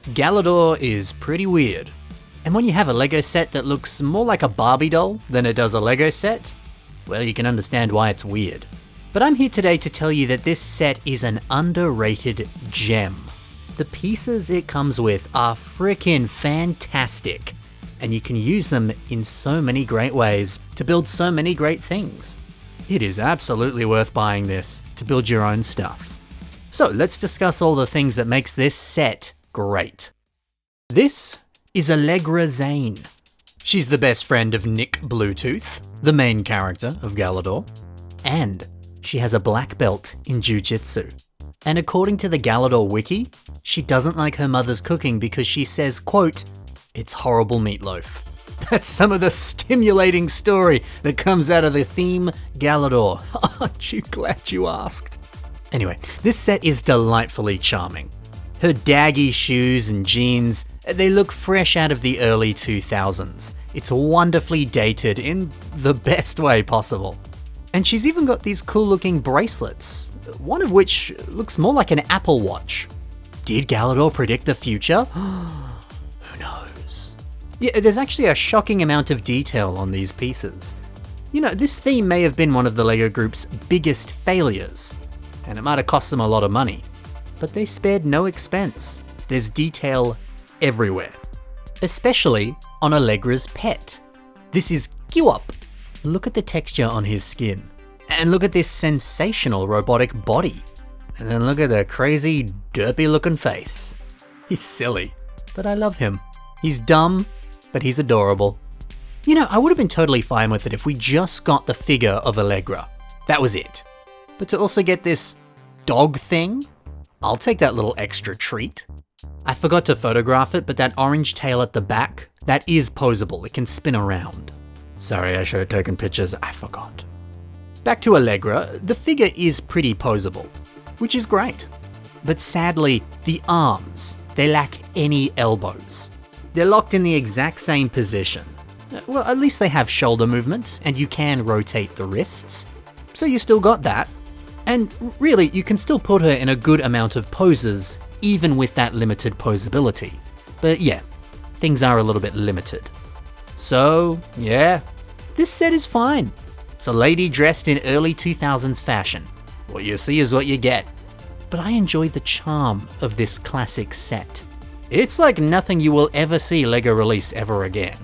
Galidor is pretty weird. And when you have a Lego set that looks more like a Barbie doll than it does a Lego set, well, you can understand why it's weird. But I'm here today to tell you that this set is an underrated gem. The pieces it comes with are freaking fantastic, and you can use them in so many great ways to build so many great things. It is absolutely worth buying this to build your own stuff. So let's discuss all the things that makes this set great. This is Allegra Zane. She's the best friend of Nick Bluetooth, the main character of Galidor, and she has a black belt in Jiu-Jitsu. And according to the Galidor wiki, she doesn't like her mother's cooking because she says, quote, "It's horrible meatloaf." That's some of the stimulating story that comes out of the theme Galidor. Aren't you glad you asked? Anyway, this set is delightfully charming. Her daggy shoes and jeans, they look fresh out of the early 2000s. It's wonderfully dated in the best way possible. And she's even got these cool looking bracelets, one of which looks more like an Apple Watch. Did Galidor predict the future? Who knows? Yeah, there's actually a shocking amount of detail on these pieces. You know, this theme may have been one of the LEGO Group's biggest failures, and it might have cost them a lot of money. But they spared no expense. There's detail everywhere, especially on Allegra's pet. This is Kop. Look at the texture on his skin, and look at this sensational robotic body. And then look at the crazy, derpy looking face. He's silly, but I love him. He's dumb, but he's adorable. You know, I would have been totally fine with it if we just got the figure of Allegra. That was it. But to also get this dog thing, I'll take that little extra treat. I forgot to photograph it, but that orange tail at the back, that is poseable. It can spin around. Sorry, I should have taken pictures. I forgot. Back to Allegra, the figure is pretty poseable, which is great. But sadly, the arms, they lack any elbows. They're locked in the exact same position. Well, at least they have shoulder movement, and you can rotate the wrists. So you still got that. And really, you can still put her in a good amount of poses, even with that limited posability. But yeah, things are a little bit limited. So yeah, this set is fine. It's a lady dressed in early 2000s fashion. What you see is what you get. But I enjoy the charm of this classic set. It's like nothing you will ever see LEGO release ever again.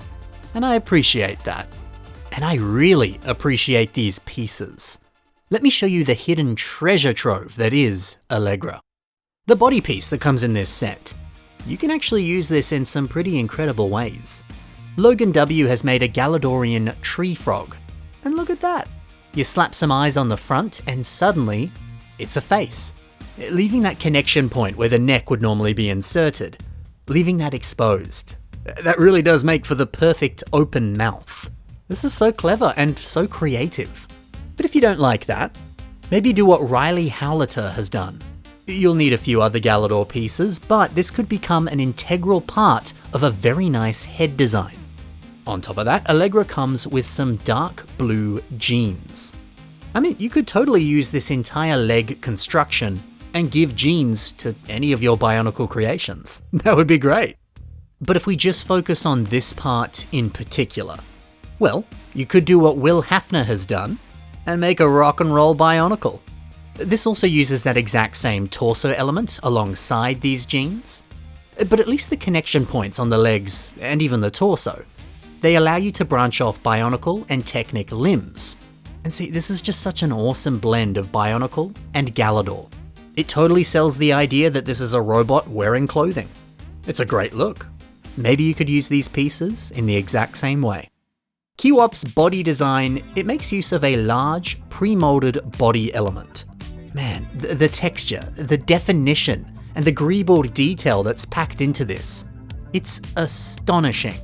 And I appreciate that. And I really appreciate these pieces. Let me show you the hidden treasure trove that is Allegra. The body piece that comes in this set. You can actually use this in some pretty incredible ways. Logan W has made a Galidorian tree frog. And look at that. You slap some eyes on the front and suddenly it's a face. Leaving that connection point where the neck would normally be inserted. Leaving that exposed. That really does make for the perfect open mouth. This is so clever and so creative. But if you don't like that, maybe do what Riley Howletter has done. You'll need a few other Galidor pieces, but this could become an integral part of a very nice head design. On top of that, Allegra comes with some dark blue jeans. I mean, you could totally use this entire leg construction and give jeans to any of your Bionicle creations. That would be great. But if we just focus on this part in particular, well, you could do what Will Hafner has done and make a rock and roll Bionicle. This also uses that exact same torso element alongside these jeans, but at least the connection points on the legs and even the torso, they allow you to branch off Bionicle and Technic limbs. And see, this is just such an awesome blend of Bionicle and Galidor. It totally sells the idea that this is a robot wearing clothing. It's a great look. Maybe you could use these pieces in the exact same way. Kop's body design, it makes use of a large, pre-molded body element. Man, the texture, the definition, and the greebled detail that's packed into this, it's astonishing.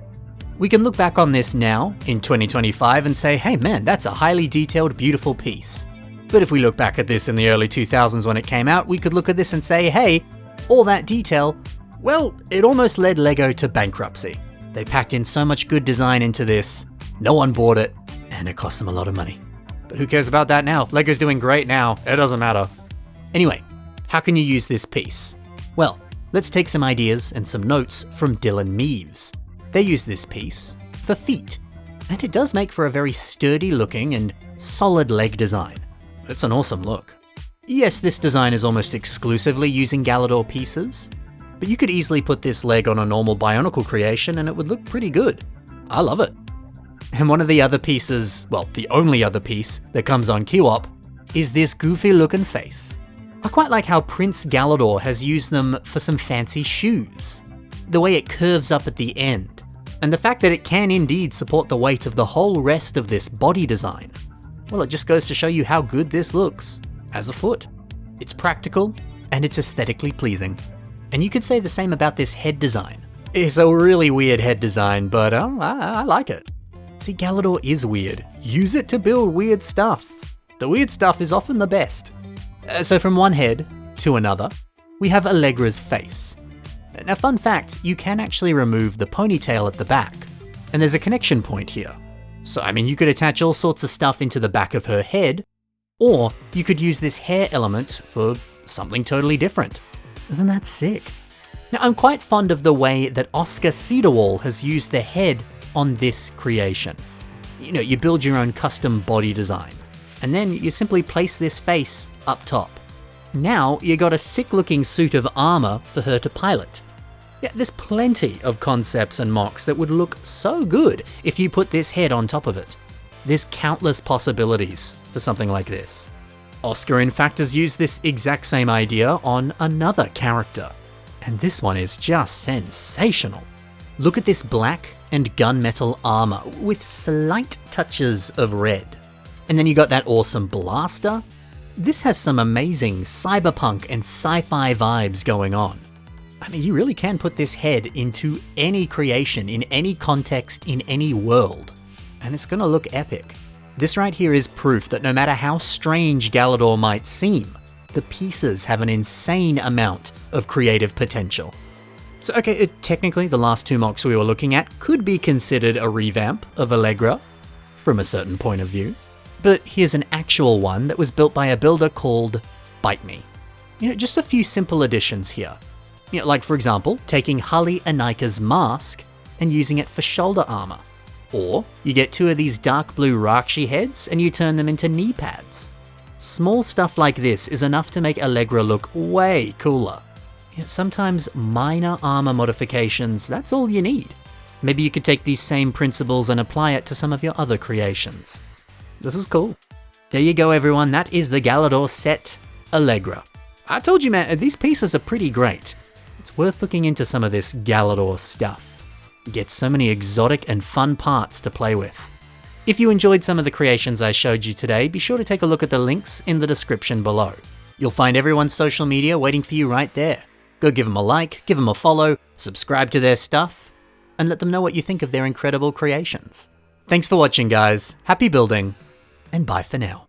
We can look back on this now, in 2025, and say, hey man, that's a highly detailed, beautiful piece. But if we look back at this in the early 2000s when it came out, we could look at this and say, hey, all that detail, well, it almost led LEGO to bankruptcy. They packed in so much good design into this, no one bought it, and it cost them a lot of money. But who cares about that now? LEGO's doing great now, it doesn't matter. Anyway, how can you use this piece? Well, Let's take some ideas and some notes from Dylan Meaves. They use this piece for feet, and it does make for a very sturdy looking and solid leg design. It's an awesome look. Yes, this design is almost exclusively using Galidor pieces, but you could easily put this leg on a normal Bionicle creation and it would look pretty good. I love it. And one of the other pieces, well, the only other piece that comes on Kop is this goofy looking face. I quite like how Prince Galidor has used them for some fancy shoes. The way it curves up at the end, and the fact that it can indeed support the weight of the whole rest of this body design. Well, it just goes to show you how good this looks as a foot. It's practical, and it's aesthetically pleasing. And you could say the same about this head design. It's a really weird head design, but I like it. See, Galidor is weird. Use it to build weird stuff. The weird stuff is often the best. So from one head to another, we have Allegra's face. Now, fun fact, you can actually remove the ponytail at the back, and there's a connection point here. So, I mean, you could attach all sorts of stuff into the back of her head, or you could use this hair element for something totally different. Isn't that sick? Now, I'm quite fond of the way that Oscar Cedarwall has used the head on this creation. You know, you build your own custom body design, and then you simply place this face up top. Now you got a sick looking suit of armor for her to pilot. Yeah, there's plenty of concepts and MOCs that would look so good if you put this head on top of it. There's countless possibilities for something like this. Oscar in fact has used this exact same idea on another character, and this one is just sensational. Look at this black and gunmetal armor with slight touches of red. And then you got that awesome blaster. This has some amazing cyberpunk and sci-fi vibes going on. I mean, you really can put this head into any creation, in any context, in any world, and it's gonna look epic. This right here is proof that no matter how strange Galidor might seem, the pieces have an insane amount of creative potential. So okay, technically the last two MOCs we were looking at could be considered a revamp of Allegra, from a certain point of view. But here's an actual one that was built by a builder called Bite Me. You know, just a few simple additions here. You know, like for example, taking Hali Anika's mask and using it for shoulder armor. Or you get two of these dark blue Rakshi heads and you turn them into knee pads. Small stuff like this is enough to make Allegra look way cooler. You know, sometimes minor armor modifications, that's all you need. Maybe you could take these same principles and apply it to some of your other creations. This is cool. There you go everyone, that is the Galidor set, Allegra. I told you man, these pieces are pretty great. It's worth looking into some of this Galidor stuff. You get so many exotic and fun parts to play with. If you enjoyed some of the creations I showed you today, be sure to take a look at the links in the description below. You'll find everyone's social media waiting for you right there. Go give them a like, give them a follow, subscribe to their stuff, and let them know what you think of their incredible creations. Thanks for watching guys, happy building, and bye for now.